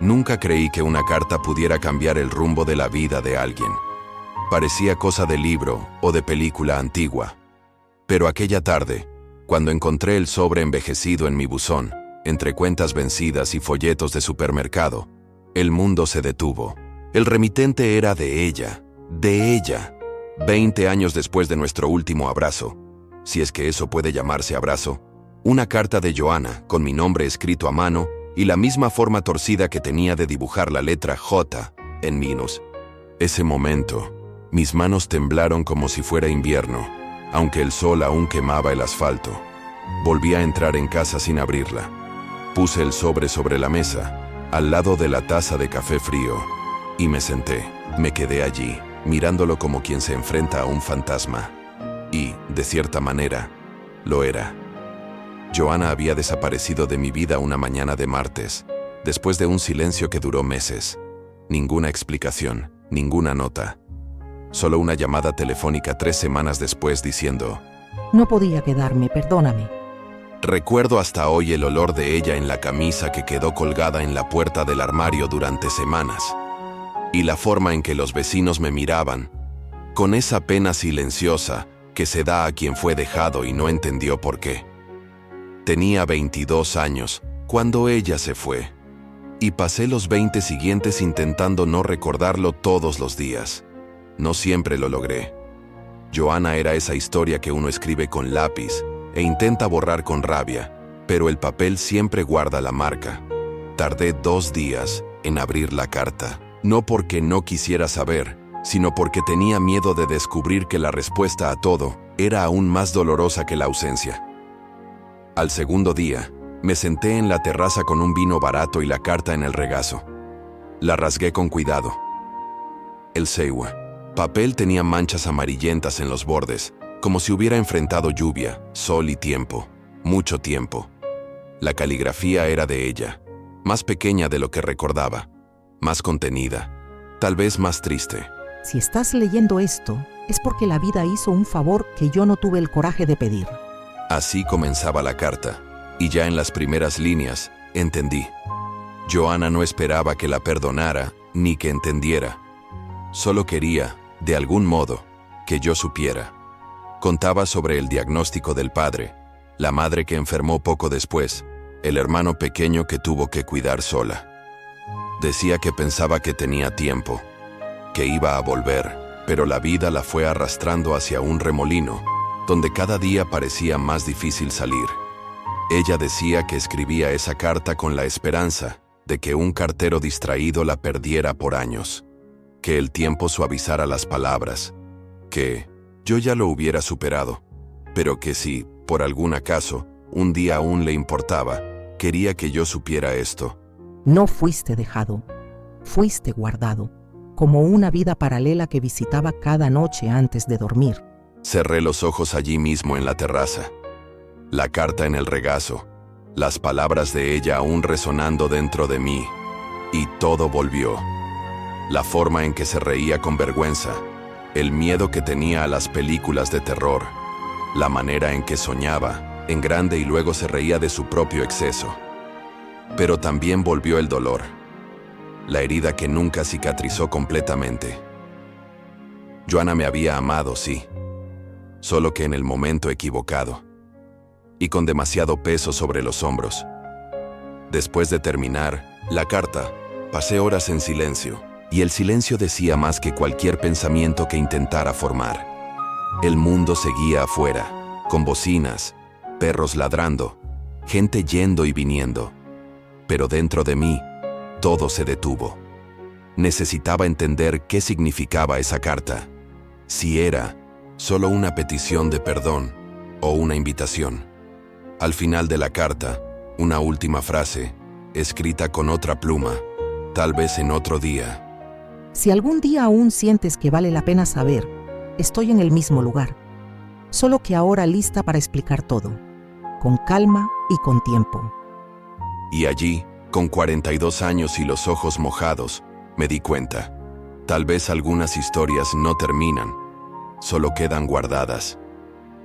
Nunca creí que una carta pudiera cambiar el rumbo de la vida de alguien. Parecía cosa de libro o de película antigua. Pero aquella tarde, cuando encontré el sobre envejecido en mi buzón, entre cuentas vencidas y folletos de supermercado, el mundo se detuvo. El remitente era de ella. 20 años después de nuestro último abrazo, si es que eso puede llamarse abrazo, una carta de Johanna con mi nombre escrito a mano y la misma forma torcida que tenía de dibujar la letra J en minus. Ese momento, mis manos temblaron como si fuera invierno, aunque el sol aún quemaba el asfalto. Volví a entrar en casa sin abrirla. Puse el sobre la mesa, al lado de la taza de café frío, y me senté. Me quedé allí, mirándolo como quien se enfrenta a un fantasma. Y, de cierta manera, lo era. Johanna había desaparecido de mi vida una mañana de martes, después de un silencio que duró meses. Ninguna explicación, ninguna nota. Solo una llamada telefónica 3 semanas después diciendo: No podía quedarme, perdóname. Recuerdo hasta hoy el olor de ella en la camisa que quedó colgada en la puerta del armario durante semanas. Y la forma en que los vecinos me miraban, con esa pena silenciosa que se da a quien fue dejado y no entendió por qué. Tenía 22 años cuando ella se fue, y pasé los 20 siguientes intentando no recordarlo todos los días. No siempre lo logré. Johanna era esa historia que uno escribe con lápiz e intenta borrar con rabia, pero el papel siempre guarda la marca. Tardé 2 días en abrir la carta, no porque no quisiera saber, sino porque tenía miedo de descubrir que la respuesta a todo era aún más dolorosa que la ausencia. Al segundo día, me senté en la terraza con un vino barato y la carta en el regazo. La rasgué con cuidado. El Seiwa. Papel tenía manchas amarillentas en los bordes, como si hubiera enfrentado lluvia, sol y tiempo, mucho tiempo. La caligrafía era de ella, más pequeña de lo que recordaba, más contenida, tal vez más triste. Si estás leyendo esto, es porque la vida hizo un favor que yo no tuve el coraje de pedir. Así comenzaba la carta, y ya en las primeras líneas, entendí. Johanna no esperaba que la perdonara, ni que entendiera. Solo quería, de algún modo, que yo supiera. Contaba sobre el diagnóstico del padre, la madre que enfermó poco después, el hermano pequeño que tuvo que cuidar sola. Decía que pensaba que tenía tiempo, que iba a volver, pero la vida la fue arrastrando hacia un remolino, donde cada día parecía más difícil salir. Ella decía que escribía esa carta con la esperanza de que un cartero distraído la perdiera por años, que el tiempo suavizara las palabras, que yo ya lo hubiera superado, pero que si, por algún acaso, un día aún le importaba, quería que yo supiera esto. No fuiste dejado, fuiste guardado, como una vida paralela que visitaba cada noche antes de dormir. Cerré los ojos allí mismo en la terraza. La carta en el regazo, las palabras de ella aún resonando dentro de mí, y todo volvió. La forma en que se reía con vergüenza, el miedo que tenía a las películas de terror, la manera en que soñaba, en grande y luego se reía de su propio exceso. Pero también volvió el dolor, la herida que nunca cicatrizó completamente. Johanna me había amado, sí, solo que en el momento equivocado, y con demasiado peso sobre los hombros. Después de terminar la carta, pasé horas en silencio, y el silencio decía más que cualquier pensamiento que intentara formar. El mundo seguía afuera, con bocinas, perros ladrando, gente yendo y viniendo. Pero dentro de mí, todo se detuvo. Necesitaba entender qué significaba esa carta, si era solo una petición de perdón o una invitación. Al final de la carta, una última frase, escrita con otra pluma, tal vez en otro día. Si algún día aún sientes que vale la pena saber, estoy en el mismo lugar, solo que ahora lista para explicar todo, con calma y con tiempo. Y allí, con 42 años y los ojos mojados, me di cuenta. Tal vez algunas historias no terminan, solo quedan guardadas,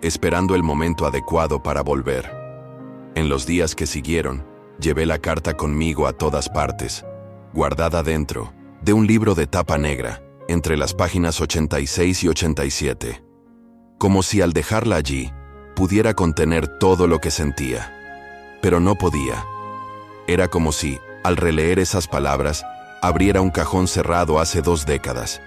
esperando el momento adecuado para volver. En los días que siguieron, llevé la carta conmigo a todas partes. guardada dentro de un libro de tapa negra, entre las páginas 86 y 87. Como si al dejarla allí, pudiera contener todo lo que sentía. Pero no podía. Era como si, al releer esas palabras, abriera un cajón cerrado hace 2 décadas,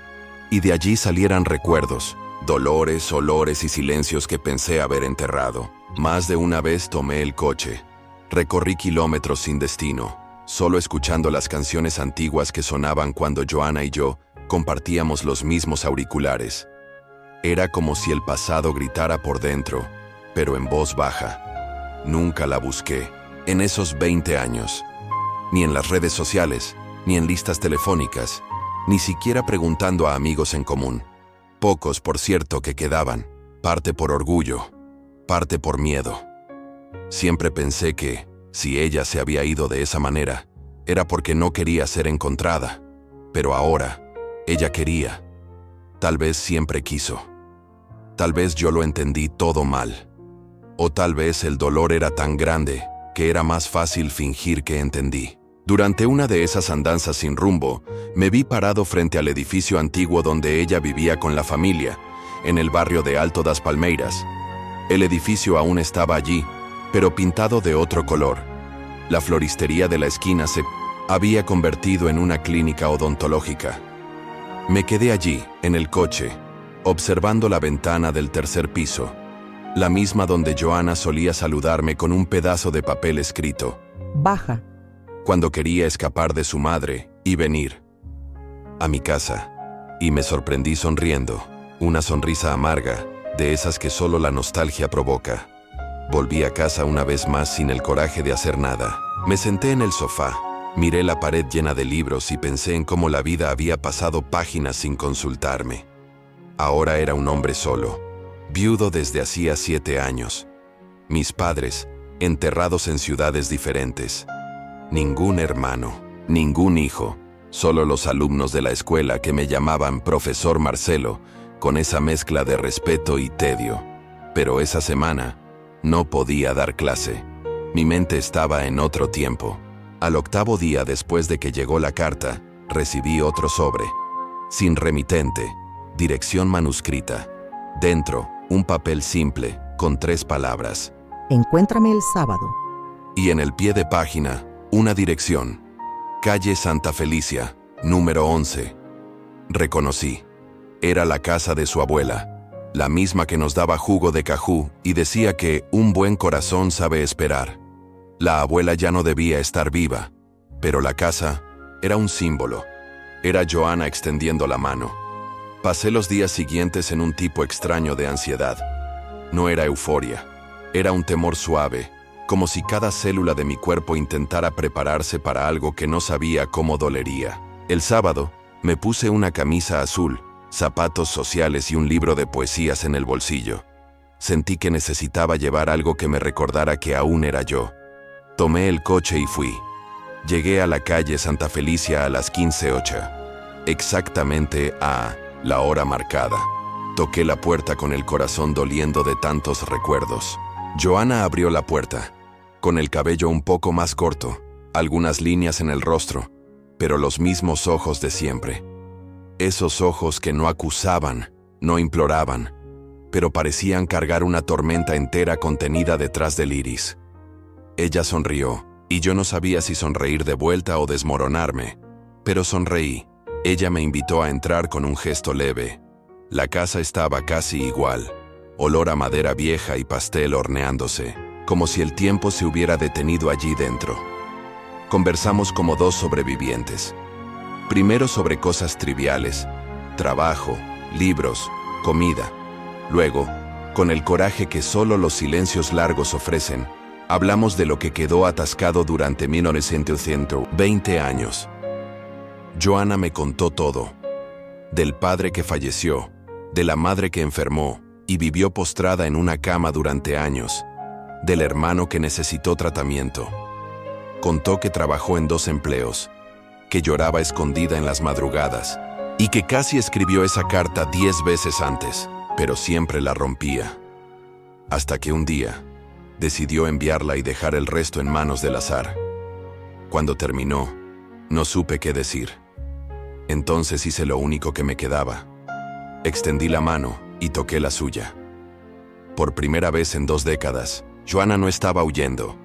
y de allí salieran recuerdos, dolores, olores y silencios que pensé haber enterrado. Más de una vez tomé el coche. Recorrí kilómetros sin destino, solo escuchando las canciones antiguas que sonaban cuando Joanna y yo compartíamos los mismos auriculares. Era como si el pasado gritara por dentro, pero en voz baja. Nunca la busqué, en esos 20 años. Ni en las redes sociales, ni en listas telefónicas, ni siquiera preguntando a amigos en común. Pocos, por cierto, que quedaban, parte por orgullo, parte por miedo. Siempre pensé que, si ella se había ido de esa manera, era porque no quería ser encontrada. Pero ahora, ella quería. Tal vez siempre quiso. Tal vez yo lo entendí todo mal. O tal vez el dolor era tan grande que era más fácil fingir que entendí. Durante una de esas andanzas sin rumbo, me vi parado frente al edificio antiguo donde ella vivía con la familia, en el barrio de Alto das Palmeiras. El edificio aún estaba allí, pero pintado de otro color. La floristería de la esquina se había convertido en una clínica odontológica. Me quedé allí, en el coche, observando la ventana del 3er piso, la misma donde Joanna solía saludarme con un pedazo de papel escrito: Baja. Cuando quería escapar de su madre y venir a mi casa. Y me sorprendí sonriendo, una sonrisa amarga, de esas que solo la nostalgia provoca. Volví a casa una vez más sin el coraje de hacer nada. Me senté en el sofá, miré la pared llena de libros y pensé en cómo la vida había pasado páginas sin consultarme. Ahora era un hombre solo, viudo desde hacía 7 años. Mis padres, enterrados en ciudades diferentes. Ningún hermano, ningún hijo, solo los alumnos de la escuela que me llamaban Profesor Marcelo, con esa mezcla de respeto y tedio. Pero esa semana no podía dar clase. Mi mente estaba en otro tiempo. Al 8º día después de que llegó la carta, recibí otro sobre. Sin remitente, dirección manuscrita. Dentro, un papel simple, con 3 palabras. Encuéntrame el sábado. Y en el pie de página, una dirección. Calle Santa Felicia, número 11. Reconocí. Era la casa de su abuela, la misma que nos daba jugo de cajú y decía que un buen corazón sabe esperar. La abuela ya no debía estar viva, pero la casa era un símbolo. Era Joanna extendiendo la mano. Pasé los días siguientes en un tipo extraño de ansiedad. No era euforia, era un temor suave, como si cada célula de mi cuerpo intentara prepararse para algo que no sabía cómo dolería. El sábado, me puse una camisa azul, zapatos sociales y un libro de poesías en el bolsillo. Sentí que necesitaba llevar algo que me recordara que aún era yo. Tomé el coche y fui. Llegué a la calle Santa Felicia a las 15:08, exactamente a la hora marcada. Toqué la puerta con el corazón doliendo de tantos recuerdos. Joanna abrió la puerta, con el cabello un poco más corto, algunas líneas en el rostro, pero los mismos ojos de siempre. Esos ojos que no acusaban, no imploraban, pero parecían cargar una tormenta entera contenida detrás del iris. Ella sonrió, y yo no sabía si sonreír de vuelta o desmoronarme, pero sonreí. Ella me invitó a entrar con un gesto leve. La casa estaba casi igual, olor a madera vieja y pastel horneándose, como si el tiempo se hubiera detenido allí dentro. Conversamos como 2 sobrevivientes. Primero sobre cosas triviales, trabajo, libros, comida. Luego, con el coraje que solo los silencios largos ofrecen, hablamos de lo que quedó atascado durante 1920 años. Joanna me contó todo. Del padre que falleció, de la madre que enfermó y vivió postrada en una cama durante años, del hermano que necesitó tratamiento. Contó que trabajó en 2 empleos, que lloraba escondida en las madrugadas y que casi escribió esa carta 10 veces antes, pero siempre la rompía. Hasta que un día decidió enviarla y dejar el resto en manos del azar. Cuando terminó, No supe qué decir. Entonces hice lo único que me quedaba. Extendí la mano y toqué la suya. Por primera vez en 2 décadas, Joanna no estaba huyendo.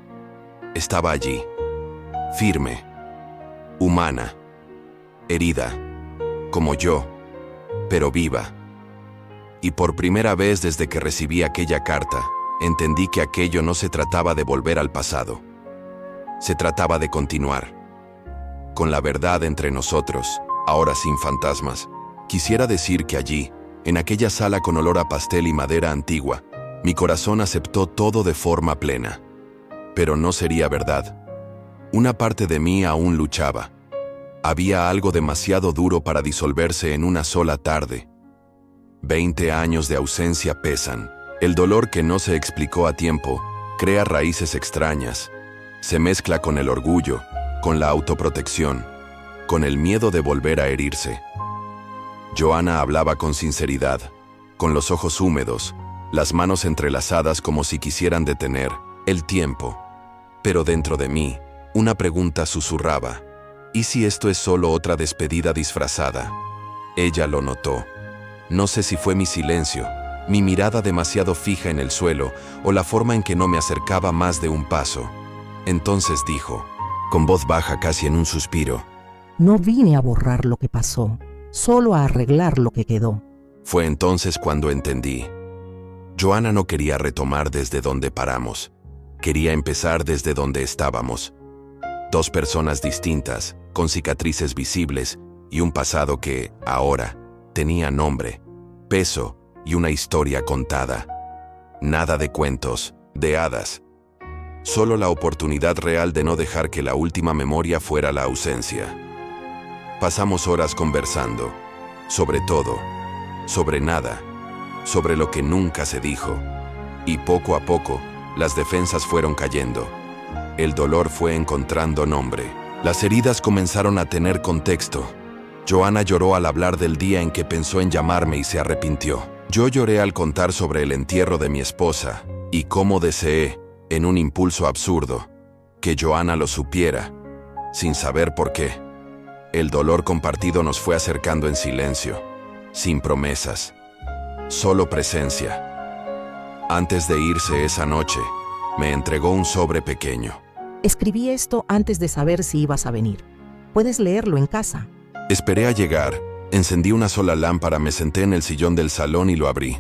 Estaba allí, firme, humana, herida, como yo, pero viva. Y por primera vez desde que recibí aquella carta, entendí que aquello no se trataba de volver al pasado. Se trataba de continuar. Con la verdad entre nosotros, ahora sin fantasmas. Quisiera decir que allí, en aquella sala con olor a pastel y madera antigua, mi corazón aceptó todo de forma plena. Pero no sería verdad. Una parte de mí aún luchaba. Había algo demasiado duro para disolverse en una sola tarde. 20 años de ausencia pesan. El dolor que no se explicó a tiempo crea raíces extrañas. Se mezcla con el orgullo, con la autoprotección, con el miedo de volver a herirse. Joanna hablaba con sinceridad, con los ojos húmedos, las manos entrelazadas como si quisieran detener el tiempo. Pero dentro de mí, una pregunta susurraba: ¿y si esto es solo otra despedida disfrazada? Ella lo notó. No sé si fue mi silencio, mi mirada demasiado fija en el suelo o la forma en que no me acercaba más de un paso. Entonces dijo, con voz baja casi en un suspiro: No vine a borrar lo que pasó, solo a arreglar lo que quedó. Fue entonces cuando entendí. Joanna no quería retomar desde donde paramos. Quería empezar desde donde estábamos. 2 personas distintas, con cicatrices visibles y un pasado que, ahora, tenía nombre, peso y una historia contada. Nada de cuentos, de hadas. Solo la oportunidad real de no dejar que la última memoria fuera la ausencia. Pasamos horas conversando, sobre todo, sobre nada, sobre lo que nunca se dijo. Y poco a poco, las defensas fueron cayendo. El dolor fue encontrando nombre. Las heridas comenzaron a tener contexto. Joanna lloró al hablar del día en que pensó en llamarme y se arrepintió. Yo lloré al contar sobre el entierro de mi esposa y cómo deseé, en un impulso absurdo, que Joanna lo supiera, sin saber por qué. El dolor compartido nos fue acercando en silencio, sin promesas, solo presencia. Antes de irse esa noche, me entregó un sobre pequeño. Escribí esto antes de saber si ibas a venir. Puedes leerlo en casa. Esperé a llegar, encendí una sola lámpara, me senté en el sillón del salón y lo abrí.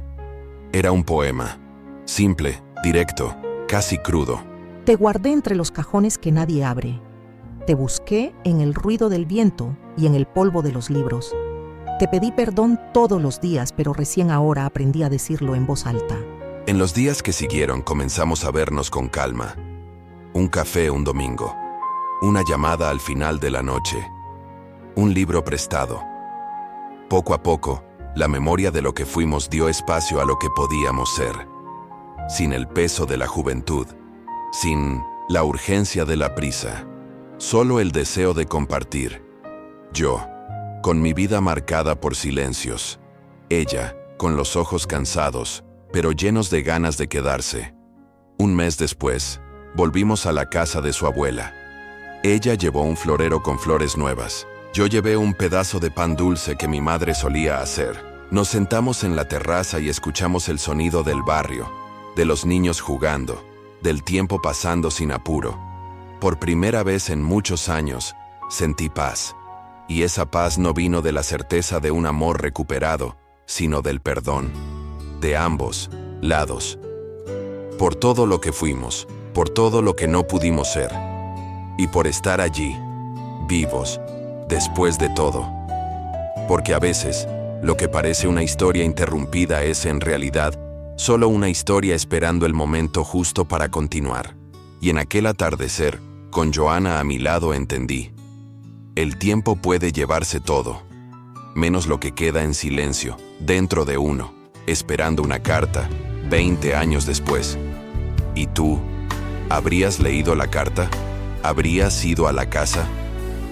Era un poema, simple, directo, casi crudo. Te guardé entre los cajones que nadie abre. Te busqué en el ruido del viento y en el polvo de los libros. Te pedí perdón todos los días, pero recién ahora aprendí a decirlo en voz alta. En los días que siguieron comenzamos a vernos con calma. Un café un domingo, una llamada al final de la noche, un libro prestado. Poco a poco, la memoria de lo que fuimos dio espacio a lo que podíamos ser. Sin el peso de la juventud, sin la urgencia de la prisa, solo el deseo de compartir. Yo, con mi vida marcada por silencios. Ella, con los ojos cansados, pero llenos de ganas de quedarse. Un mes después, volvimos a la casa de su abuela. Ella llevó un florero con flores nuevas. Yo llevé un pedazo de pan dulce que mi madre solía hacer. Nos sentamos en la terraza y escuchamos el sonido del barrio, de los niños jugando, del tiempo pasando sin apuro. Por primera vez en muchos años, sentí paz. Y esa paz no vino de la certeza de un amor recuperado, sino del perdón. De ambos lados. Por todo lo que fuimos, por todo lo que no pudimos ser. Y por estar allí, vivos, después de todo. Porque a veces, lo que parece una historia interrumpida es en realidad solo una historia esperando el momento justo para continuar. Y en aquel atardecer, con Joanna a mi lado entendí. El tiempo puede llevarse todo, menos lo que queda en silencio, dentro de uno, esperando una carta, 20 años después. ¿Y tú? ¿Habrías leído la carta? ¿Habrías ido a la casa?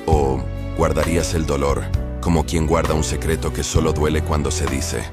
¿O guardarías el dolor, como quien guarda un secreto que solo duele cuando se dice?